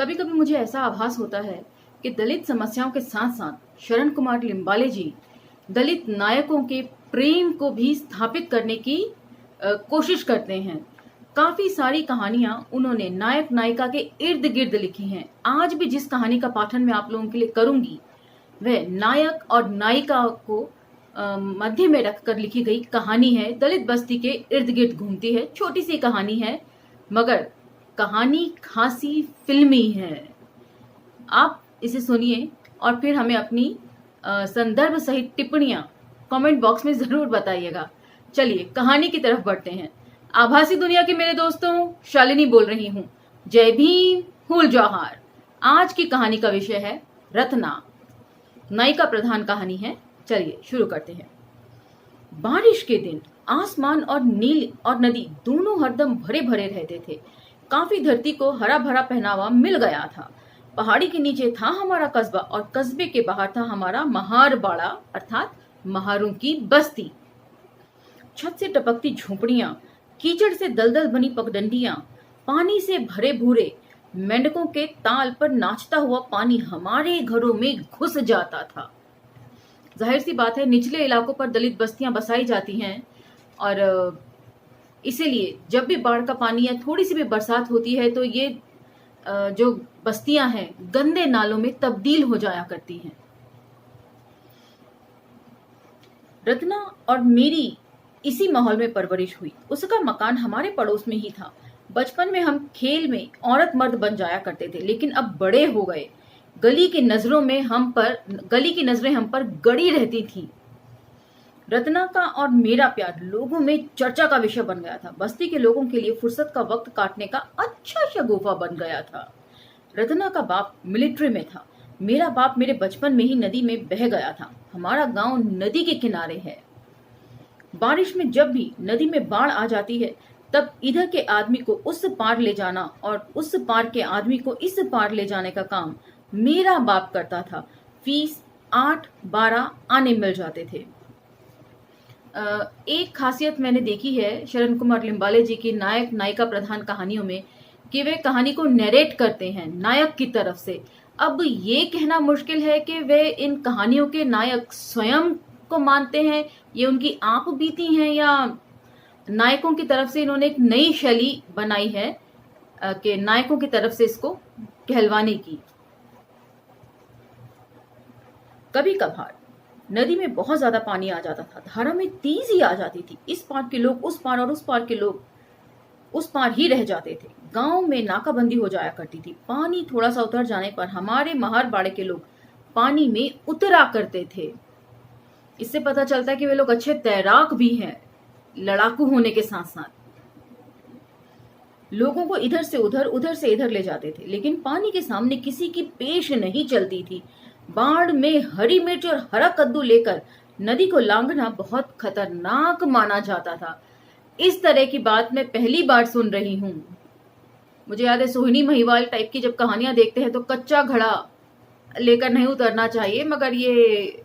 कभी कभी मुझे ऐसा आभास होता है कि दलित समस्याओं के साथ साथ शरण कुमार लिम्बाले जी दलित नायकों के प्रेम को भी स्थापित करने की कोशिश करते हैं। काफी सारी कहानियां उन्होंने नायक नायिका के इर्द गिर्द लिखी हैं। आज भी जिस कहानी का पाठन मैं आप लोगों के लिए करूंगी वह नायक और नायिका को मध्य में रखकर लिखी गई कहानी है। दलित बस्ती के इर्द गिर्द घूमती है, छोटी सी कहानी है मगर कहानी खासी फिल्मी है। आप इसे सुनिए और फिर हमें अपनी संदर्भ सहित टिप्पणियां कमेंट बॉक्स में जरूर बताइएगा। चलिए कहानी की तरफ बढ़ते हैं। आभासी दुनिया के मेरे दोस्तों, शालिनी बोल रही हूँ। जय भीम, हुल जौहार। आज की कहानी का विषय है रत्ना। नायिका प्रधान कहानी है। चलिए शुरू करते हैं। बारिश के दिन आसमान और नील और नदी दोनों हरदम भरे भरे रहते थे। काफी धरती को हरा भरा पहनावा मिल गया था। पहाड़ी के नीचे था हमारा कस्बा और कस्बे के बाहर था हमारा महार बाड़ा अर्थात महारों की बस्ती। छत से टपकती झोपड़ियां, कीचड़ से दलदल बनी पगडंडियां, पानी से भरे भूरे मेंढकों के ताल पर नाचता हुआ पानी हमारे घरों में घुस जाता था। जाहिर सी बात है, निचले इलाकों पर दलित बस्तियां बसाई जाती हैं और इसीलिए जब भी बाढ़ का पानी या थोड़ी सी भी बरसात होती है तो ये जो बस्तियां हैं गंदे नालों में तब्दील हो जाया करती हैं। रत्ना और मेरी इसी माहौल में परवरिश हुई। उसका मकान हमारे पड़ोस में ही था। बचपन में हम खेल में औरत मर्द बन जाया करते थे, लेकिन अब बड़े हो गए। गली की नजरें हम पर गड़ी रहती थी। रत्ना का और मेरा प्यार लोगों में चर्चा का विषय बन गया था। बस्ती के लोगों के लिए फुर्सत का वक्त काटने का अच्छा शगुफा बन गया था। रत्ना का बाप मिलिट्री में था। मेरा बाप मेरे बचपन में ही नदी में बह गया था। हमारा गांव नदी के किनारे है। बारिश में जब भी नदी में बाढ़ आ जाती है तब इधर के आदमी को उस पार ले जाना और उस पार के आदमी को इस पार ले जाने का काम मेरा बाप करता था। फीस 8-12 आने मिल जाते थे। एक खासियत मैंने देखी है शरण कुमार लिम्बाले जी की नायक नायिका प्रधान कहानियों में कि वे कहानी को नरेट करते हैं नायक की तरफ से। अब ये कहना मुश्किल है कि वे इन कहानियों के नायक स्वयं को मानते हैं, ये उनकी आप बीती हैं, या नायकों की तरफ से इन्होंने एक नई शैली बनाई है कि नायकों की तरफ से इसको कहलवाने की। कभी कभार नदी में बहुत ज्यादा पानी आ जाता था। धारा में तेजी आ जाती थी। इस पार के लोग उस पार और उस पार के लोग उस पार ही रह जाते थे। गांव में नाकाबंदी हो जाया करती थी। पानी थोड़ा सा उतर जाने पर हमारे महार बाड़े के लोग पानी में उतरा करते थे। इससे पता चलता है कि वे लोग अच्छे तैराक भी हैं, लड़ाकू होने के साथ साथ। लोगों को इधर से उधर ले जाते थे, लेकिन पानी के सामने किसी की पेश नहीं चलती थी। बाढ़ में हरी मिर्च और हरा कद्दू लेकर नदी को लांघना बहुत खतरनाक माना जाता था। इस तरह की बात मैं पहली बार सुन रही हूँ। मुझे याद है सोहिनी महिवाल टाइप की जब कहानियां देखते हैं तो कच्चा घड़ा लेकर नहीं उतरना चाहिए, मगर ये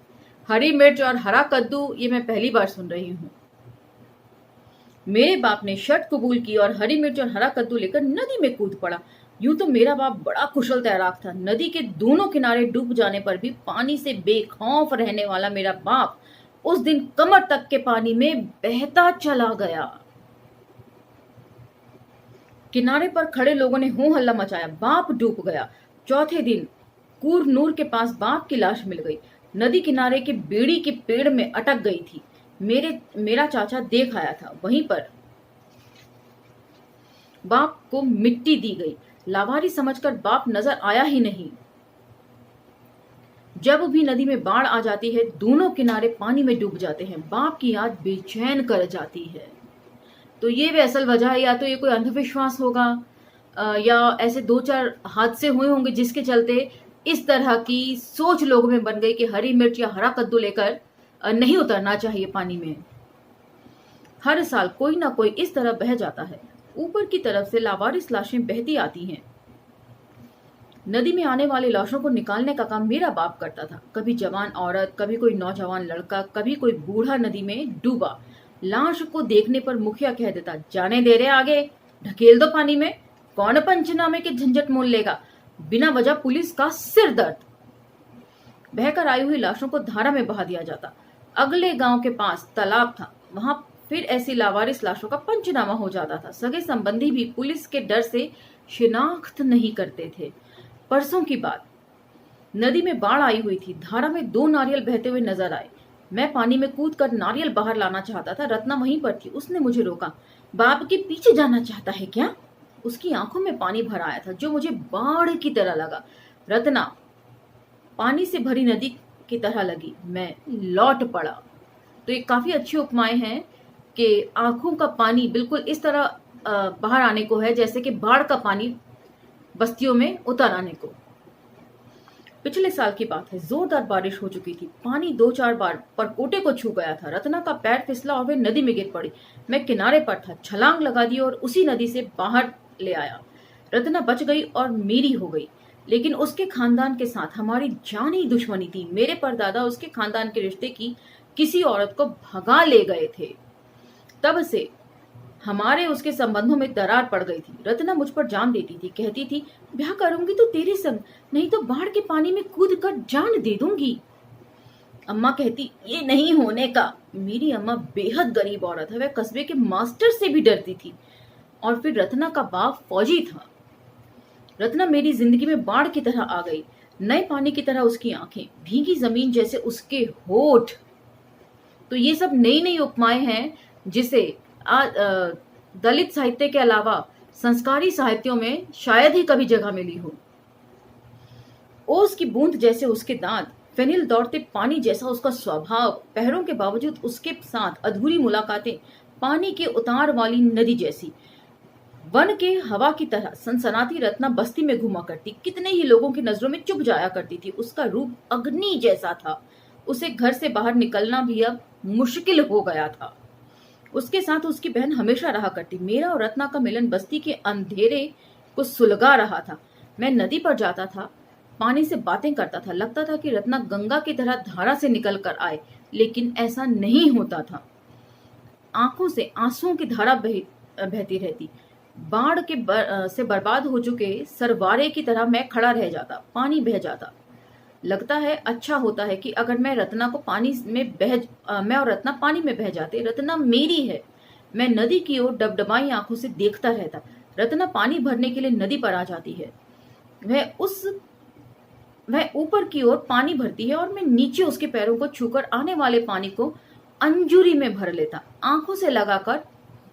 हरी मिर्च और हरा कद्दू ये मैं पहली बार सुन रही हूँ। मेरे बाप ने शर्त कबूल की और हरी मिर्च और हरा कद्दू लेकर नदी में कूद पड़ा। यूं तो मेरा बाप बड़ा कुशल तैराक था। नदी के दोनों किनारे डूब जाने पर भी पानी से बेखौफ रहने वाला मेरा बाप उस दिन कमर तक के पानी में बहता चला गया। किनारे पर खड़े लोगों ने हो हल्ला मचाया। बाप डूब गया। चौथे दिन कूर नूर के पास बाप की लाश मिल गई। नदी किनारे के बेड़ी के पेड़ में अटक गई थी। मेरा चाचा देख आया था। वहीं पर बाप को मिट्टी दी गई। लावारिस समझकर बाप नजर आया ही नहीं। जब भी नदी में बाढ़ आ जाती है दोनों किनारे पानी में डूब जाते हैं। बाप की याद बेचैन कर जाती है। तो ये वे असल वजह है, या तो ये कोई अंधविश्वास होगा या ऐसे 2-4 हादसे हुए होंगे जिसके चलते इस तरह की सोच लोगों में बन गई कि हरी मिर्च या हरा कद्दू लेकर नहीं उतरना चाहिए पानी में। हर साल कोई ना कोई इस तरह बह जाता है। ऊपर की तरफ से लावारिस लाशें बहती आती हैं। नदी में आने वाली लाशों को निकालने का काम मेरा बाप करता था। कभी जवान औरत, कभी कोई नौजवान लड़का, कभी कोई बूढ़ा नदी में डूबा। लाश को देखने पर मुखिया कह देता, जाने दे रहे आगे, ढकेल दो पानी में, कौन पंचनामे के झंझट मोल लेगा। बिना वजह पुलिस का सिर दर्द। बहकर आई हुई लाशों को धारा में बहा दिया जाता। अगले गांव के पास तालाब था, वहां फिर ऐसी लावारिस लाशों का पंचनामा हो जाता था। सगे संबंधी भी पुलिस के डर से शिनाख्त नहीं करते थे। परसों की बात, नदी में बाढ़ आई हुई थी। धारा में 2 नारियल बहते हुए नजर आए। मैं पानी में कूदकर नारियल बाहर लाना चाहता था। रत्ना वहीं पर थी। उसने मुझे रोका। बाप के पीछे जाना चाहता है क्या? उसकी आंखों में पानी भर आया था जो मुझे बाढ़ की तरह लगा। रत्ना पानी से भरी नदी की तरह लगी। मैं लौट पड़ा। तो ये काफी अच्छी उपमाएं हैं कि आंखों का पानी बिल्कुल इस तरह बाहर आने को है जैसे कि बाढ़ का पानी बस्तियों में उतर आने को। पिछले साल की बात है। जोरदार बारिश हो चुकी थी। पानी 2-4 बार परकोटे को छू गया था। रत्ना का पैर फिसला और वे नदी में गिर पड़ी। मैं किनारे पर था, छलांग लगा दी और उसी नदी से बाहर ले आया। रत्ना बच गई और मेरी हो गई, लेकिन उसके खानदान के साथ हमारी जानी दुश्मनी थी। मेरे परदादा उसके खानदान के रिश्ते की किसी औरत को भगा ले गए थे। तब से हमारे उसके संबंधों में दरार पड़ गई थी। रत्ना मुझ पर जान देती थी, कहती थी ब्याह करूंगी तो तेरे संग, नहीं तो बाढ़ के पानी में कूद कर जान दे दूंगी। अम्मा कहती ये नहीं होने का। मेरी अम्मा बेहद गरीब औरत है, वह कस्बे के मास्टर से भी डरती थी। और फिर रत्ना का बाप फौजी था। रत्ना मेरी जिंदगी में बाढ़ की तरह आ गई। नए पानी की तरह उसकी आंखें, भीगी जमीन जैसे उसके होठ। तो ये सब नई नई उपमाएं हैं जिसे दलित साहित्य के अलावा संस्कारी साहित्यों में शायद ही कभी जगह मिली हो। ओस की बूंद जैसे उसके दांत, फेनिल दौड़ते पानी जैसा उसका स्वभाव, पहरों के बावजूद उसके साथ अधूरी मुलाकातें, पानी के उतार वाली नदी जैसी, वन के हवा की तरह सनसनाती रत्ना बस्ती में घुमा करती। कितने ही लोगों की नजरों में चुप जाया करती थी। उसका रूप अग्नि जैसा था। उसे घर से बाहर निकलना भी अब मुश्किल हो गया था। उसके साथ उसकी बहन हमेशा रहा करती। मेरा और रत्ना का मिलन बस्ती के अंधेरे को सुलगा रहा था। मैं नदी पर जाता था, पानी से बातें करता था। लगता था कि रत्ना गंगा की तरह धारा से निकल कर आए, लेकिन ऐसा नहीं होता था। आंखों से आंसुओं की धारा बहती रहती। बाढ़ के से बर्बाद हो चुके सरवारे की तरह मैं खड़ा रह जाता। पानी बह जाता। लगता है अच्छा होता है कि अगर मैं रत्ना को पानी में मैं और रत्ना पानी में बह जाते। रत्ना मेरी है। मैं नदी की ओर डबडबाई आंखों से देखता रहता। रत्ना पानी भरने के लिए नदी पर आ जाती है। वह ऊपर की ओर पानी भरती है और मैं नीचे उसके पैरों को छूकर आने वाले पानी को अंजूरी में भर लेता, आंखों से लगाकर,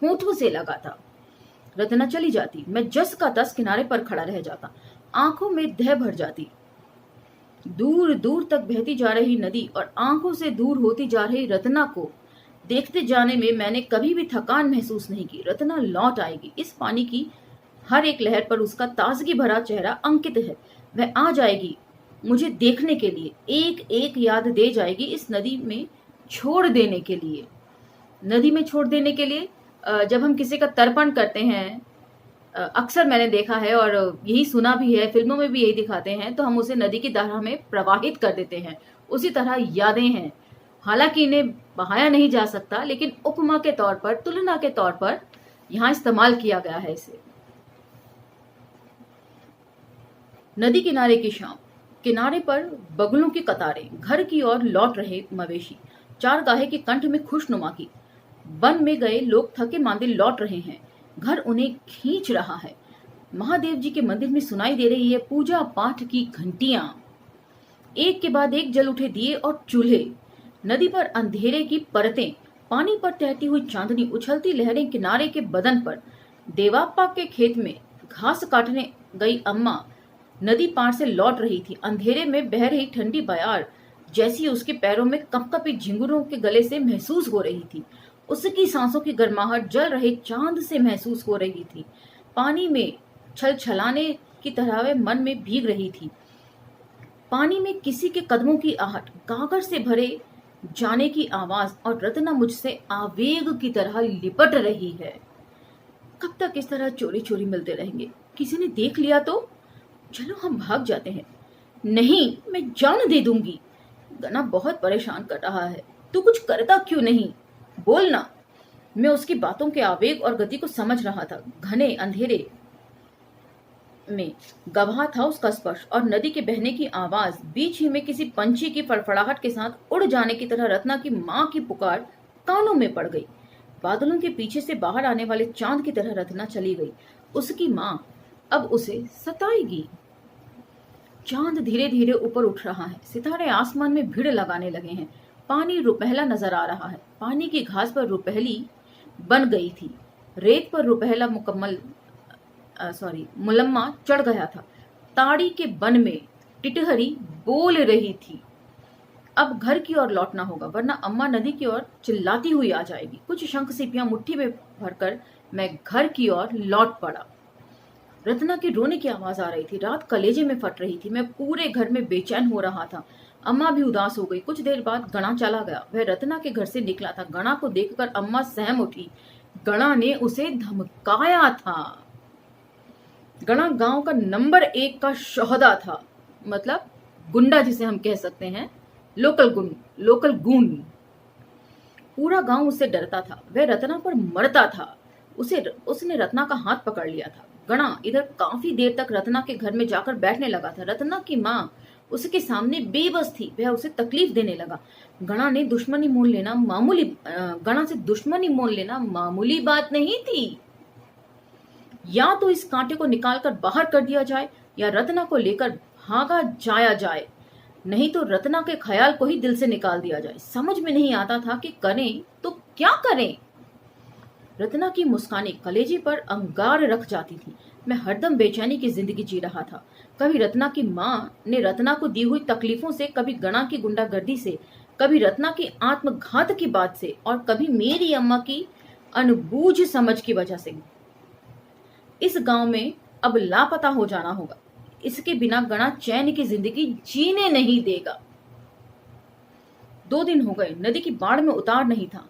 होठों से लगाता। रत्ना चली जाती। मैं जस का तस किनारे पर खड़ा रह जाता। आंखों में दह भर जाती। दूर दूर तक बहती जा रही नदी और आंखों से दूर होती जा रही रत्ना को देखते जाने में मैंने कभी भी थकान महसूस नहीं की। रत्ना लौट आएगी। इस पानी की हर एक लहर पर उसका ताजगी भरा चेहरा अंकित है। वह आ जाएगी मुझे देखने के लिए, एक एक याद दे जाएगी इस नदी में छोड़ देने के लिए। नदी में छोड़ देने के लिए जब हम किसी का तर्पण करते हैं, अक्सर मैंने देखा है और यही सुना भी है, फिल्मों में भी यही दिखाते हैं, तो हम उसे नदी की धारा में प्रवाहित कर देते हैं। उसी तरह यादें हैं। हालांकि इन्हें बहाया नहीं जा सकता, लेकिन उपमा के तौर पर, तुलना के तौर पर यहाँ इस्तेमाल किया गया है इसे। नदी किनारे की शाम। किनारे पर बगुलों की कतारें, घर की ओर लौट रहे मवेशी, चार गाहे के कंठ में खुशनुमा की। वन में गए लोग थके मांदे लौट रहे हैं। घर उन्हें खींच रहा है। महादेव जी के मंदिर में सुनाई दे रही है पूजा पाठ की घंटियां। एक के बाद एक जल उठे दिए और चूल्हे। नदी पर अंधेरे की परतें, पानी पर तैरती हुई चांदनी, उछलती लहरें किनारे के बदन पर। देवाप्पा के खेत में घास काटने गई अम्मा नदी पार से लौट रही थी। अंधेरे में बह रही ठंडी बयार जैसी उसके पैरों में कंपकपी झिंगुरों के गले से महसूस हो रही थी। उसकी सांसों की गर्माहट जल रहे चांद से महसूस हो रही थी। पानी में छलछलाने की तरह वह मन में भीग रही थी। पानी में किसी के कदमों की आहट, गागर से भरे जाने की आवाज, और रत्ना मुझसे आवेग की तरह लिपट रही है। कब तक इस तरह चोरी चोरी मिलते रहेंगे? किसी ने देख लिया तो? चलो हम भाग जाते हैं। नहीं, मैं जान दे दूंगी। गना बहुत परेशान कर रहा है। तू कुछ करता क्यों नहीं? बोलना। मैं उसकी बातों के आवेग और गति को समझ रहा था। घने अंधेरे में गवाह था उसका स्पर्श और नदी के बहने की आवाज। बीच ही में किसी पंछी की फड़फड़ाहट के साथ उड़ जाने की तरह रत्ना की माँ की पुकार कानों में पड़ गई। बादलों के पीछे से बाहर आने वाले चांद की तरह रत्ना चली गई। उसकी माँ अब उसे सताएगी। चांद धीरे धीरे ऊपर उठ रहा है, सितारे आसमान में भीड़ लगाने लगे हैं। पानी रुपहला नजर आ रहा है। पानी की घास पर रुपहली बन गई थी। रेत पर रुपहला मुलम्मा चढ़ गया था। ताड़ी के बन में टिटहरी बोल रही थी, अब घर की ओर लौटना होगा वरना अम्मा नदी की ओर चिल्लाती हुई आ जाएगी। कुछ शंख सीपियां मुट्ठी में भरकर मैं घर की ओर लौट पड़ा। रत्ना की रोने की आवाज आ रही थी। रात कलेजे में फट रही थी। मैं पूरे घर में बेचैन हो रहा था। अम्मा भी उदास हो गई। कुछ देर बाद गणा चला गया। वह रत्ना के घर से निकला था। गणा को देखकर अम्मा सहम उठी। गणा ने उसे धमकाया था। गणा गांव का नंबर 1 का शोहदा था, मतलब गुंडा जिसे हम कह सकते हैं, लोकल गुंड। पूरा गांव उससे डरता था। वह रत्ना पर मरता था। उसने रत्ना का हाथ पकड़ लिया था। गणा इधर काफी देर तक रत्ना के घर में जाकर बैठने लगा था। रत्ना की माँ उसके सामने बेबस थी। वह उसे तकलीफ देने लगा। गणा से दुश्मनी मोल लेना मामूली बात नहीं थी। या तो इस कांटे को निकालकर बाहर कर दिया जाए या रत्ना को लेकर भागा जाया जाए, नहीं तो रत्ना के ख्याल को ही दिल से निकाल दिया जाए। समझ में नहीं आता था कि करें तो क्या करें। रत्ना की मुस्कानें कलेजे पर अंगार रख जाती थी। मैं हरदम बेचैनी की जिंदगी जी रहा था। कभी रत्ना की माँ ने रत्ना को दी हुई तकलीफों से, कभी गणा की गुंडागर्दी से, कभी रत्ना की आत्मघात की बात से और कभी मेरी अम्मा की अनबूझ समझ की वजह से। इस गांव में अब लापता हो जाना होगा। इसके बिना गणा चैन की जिंदगी जीने नहीं देगा। 2 दिन हो गए। नदी की बाढ़ में उतार नहीं था।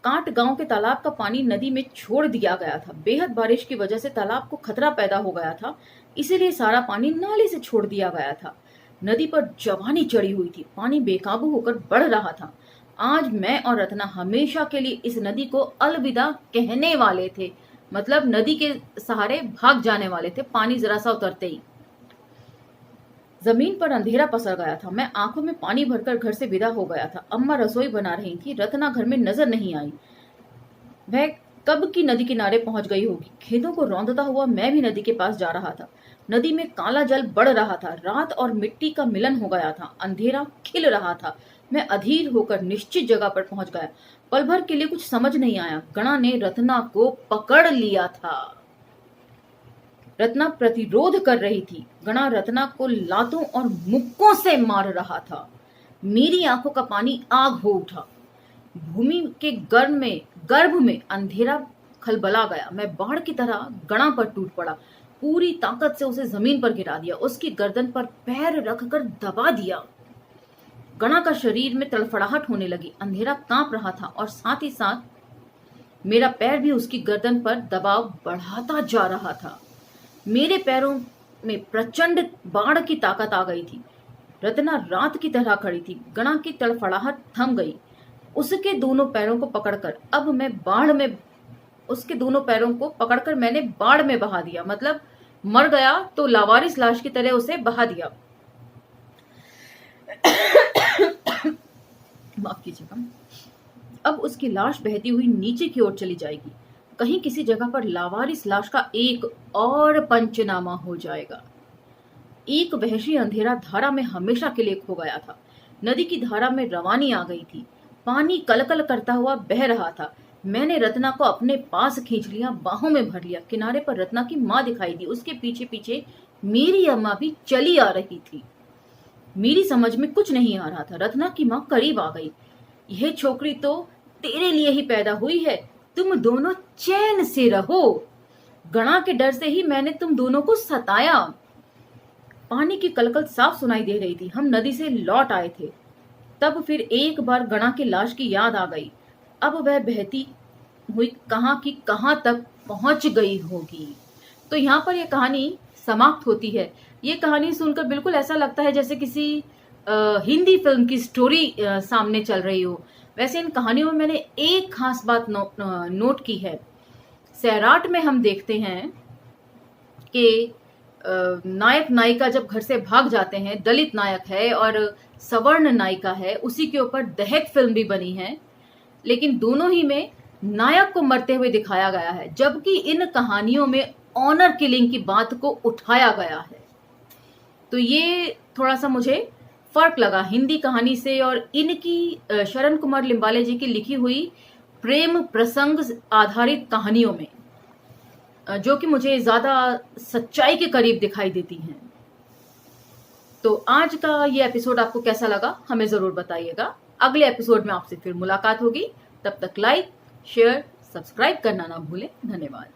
कांट गांव के तालाब का पानी नदी में छोड़ दिया गया था। बेहद बारिश की वजह से तालाब को खतरा पैदा हो गया था, इसीलिए सारा पानी नाले से छोड़ दिया गया था। नदी पर जवानी चढ़ी हुई थी। पानी बेकाबू होकर बढ़ रहा था। आज मैं और रत्ना हमेशा के लिए इस नदी को अलविदा कहने वाले थे, मतलब नदी के सहारे भाग जाने वाले थे पानी जरा सा उतरते ही। जमीन पर अंधेरा पसर गया था। मैं आंखों में पानी भरकर घर से विदा हो गया था। अम्मा रसोई बना रही थी। रत्ना घर में नजर नहीं आई। वह कब की नदी किनारे पहुंच गई होगी। खेतों को रौंदता हुआ मैं भी नदी के पास जा रहा था। नदी में काला जल बढ़ रहा था। रात और मिट्टी का मिलन हो गया था। अंधेरा खिल रहा था। मैं अधीर होकर निश्चित जगह पर पहुंच गया। पल भर के लिए कुछ समझ नहीं आया। गणा ने रत्ना को पकड़ लिया था। रत्ना प्रतिरोध कर रही थी। गणा रत्ना को लातों और मुक्कों से मार रहा था। मेरी आंखों का पानी आग हो उठा। भूमि के गर्भ में अंधेरा खलबला गया। मैं बाढ़ की तरह गणा पर टूट पड़ा। पूरी ताकत से उसे जमीन पर गिरा दिया। उसकी गर्दन पर पैर रखकर दबा दिया। गणा का शरीर में तड़फड़ाहट होने लगी। अंधेरा कांप रहा था और साथ ही साथ मेरा पैर भी उसकी गर्दन पर दबाव बढ़ाता जा रहा था। मेरे पैरों में प्रचंड बाढ़ की ताकत आ गई थी। रत्ना रात की तरह खड़ी थी। गणा की तड़फड़ाहट थम गई। उसके दोनों पैरों को पकड़कर मैंने बाढ़ में बहा दिया। मतलब मर गया तो लावारिस लाश की तरह उसे बहा दिया। माफ कीजिएगा। अब उसकी लाश बहती हुई नीचे की ओर चली जाएगी। कहीं किसी जगह पर लावारिस लाश का एक और पंचनामा हो जाएगा। एक वहशी अंधेरा धारा में हमेशा के लिए खो गया था। नदी की धारा में रवानी आ गई थी। पानी कलकल करता हुआ बह रहा था। मैंने रत्ना को अपने पास खींच लिया, बाहों में भर लिया। किनारे पर रत्ना की माँ दिखाई दी। उसके पीछे पीछे मेरी अम्मा भी चली आ रही थी। मेरी समझ में कुछ नहीं आ रहा था। रत्ना की माँ करीब आ गई। यह छोकरी तो तेरे लिए ही पैदा हुई है, तुम दोनों चैन से रहो। गणा के डर से ही मैंने तुम दोनों को सताया। पानी की कलकल साफ सुनाई दे रही थी। हम नदी से लौट आए थे। तब फिर एक बार गणा की लाश की याद आ गई। अब वह बहती हुई कहां की कहां तक पहुंच गई होगी। तो यहाँ पर यह कहानी समाप्त होती है। ये कहानी सुनकर बिल्कुल ऐसा लगता है जैसे किसी हिंदी फिल्म की स्टोरी सामने चल रही हो। वैसे इन कहानियों में मैंने एक खास बात नोट की है। सैराट में हम देखते हैं कि नायक नायिका जब घर से भाग जाते हैं, दलित नायक है और सवर्ण नायिका है, उसी के ऊपर दहेज फिल्म भी बनी है, लेकिन दोनों ही में नायक को मरते हुए दिखाया गया है, जबकि इन कहानियों में ऑनर किलिंग की बात को उठाया गया है। तो ये थोड़ा सा मुझे फर्क लगा हिंदी कहानी से और इनकी शरण कुमार लिम्बाले जी की लिखी हुई प्रेम प्रसंग आधारित कहानियों में, जो कि मुझे ज्यादा सच्चाई के करीब दिखाई देती हैं। तो आज का ये एपिसोड आपको कैसा लगा हमें जरूर बताइएगा। अगले एपिसोड में आपसे फिर मुलाकात होगी। तब तक लाइक, शेयर, सब्सक्राइब करना ना भूलें। धन्यवाद।